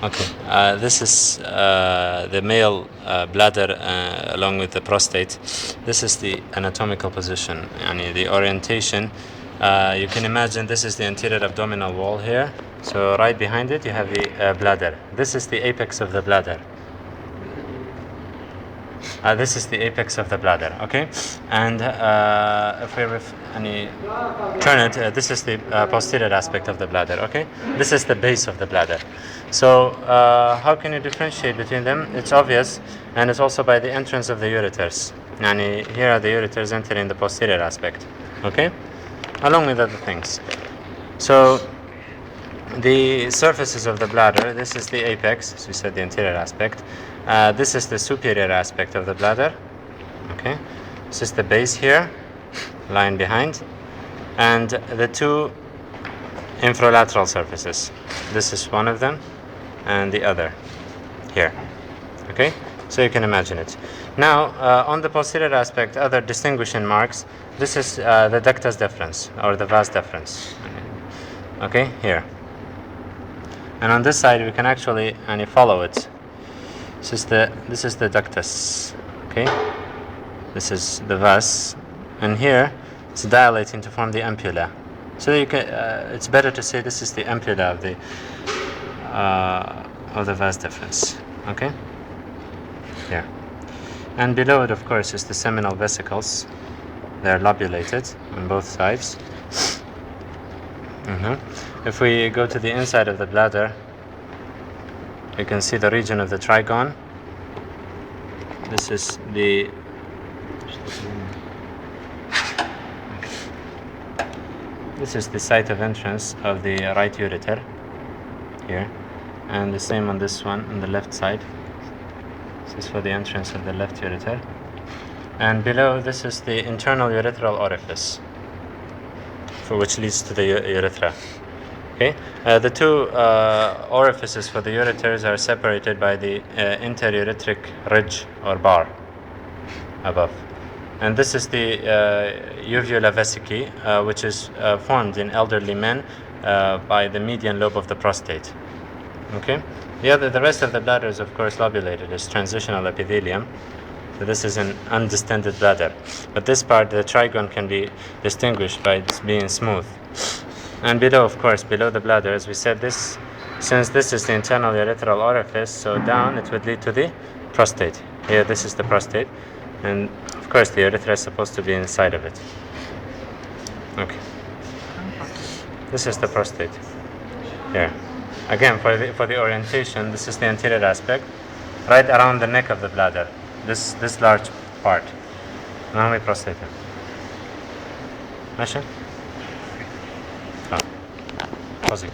Okay, this is the male bladder along with the prostate. This is the anatomical position, and the orientation. You can imagine this is the anterior abdominal wall here. So right behind it, you have the bladder. This is the apex of the bladder. This is the apex of the bladder, okay? And if we turn it, this is the posterior aspect of the bladder, okay? This is the base of the bladder. So how can you differentiate between them? It's obvious, and it's also by the entrance of the ureters. And here are the ureters entering the posterior aspect, okay? Along with other things. So the surfaces of the bladder, this is the apex, as we said, the anterior aspect. This is the superior aspect of the bladder. Okay, this is the base here, lying behind, and the two infralateral surfaces. This is one of them, and the other here. Okay, so you can imagine it. Now, on the posterior aspect, other distinguishing marks. This is the ductus deferens or the vas deferens. Okay, here. And on this side, we can actually follow it. This is the ductus, okay? This is the vas, and here it's dilating to form the ampulla. So you can, it's better to say this is the ampulla of the vas deferens, okay? Here, and below it, of course, is the seminal vesicles. They're lobulated on both sides. If we go to the inside of the bladder, you can see the region of the trigone. This is the site of entrance of the right ureter here, and the same on this one on the left side. This is for the entrance of the left ureter, and below this is the internal urethral orifice, for which leads to the urethra. Okay, the two orifices for the ureters are separated by the interurethric ridge or bar above, and this is the uvula vesicae, which is formed in elderly men by the median lobe of the prostate. Okay, the rest of the bladder is of course lobulated. It's transitional epithelium. So this is an undistended bladder, but this part, the trigone, can be distinguished by being smooth. And below, of course, below the bladder, as we said, since this is the internal urethral orifice, so down it would lead to the prostate. Here, this is the prostate, and of course, the urethra is supposed to be inside of it. Okay. This is the prostate. Here, again, for the orientation, this is the anterior aspect, right around the neck of the bladder. This large part. Now we prostate. ماشي؟ خلاص.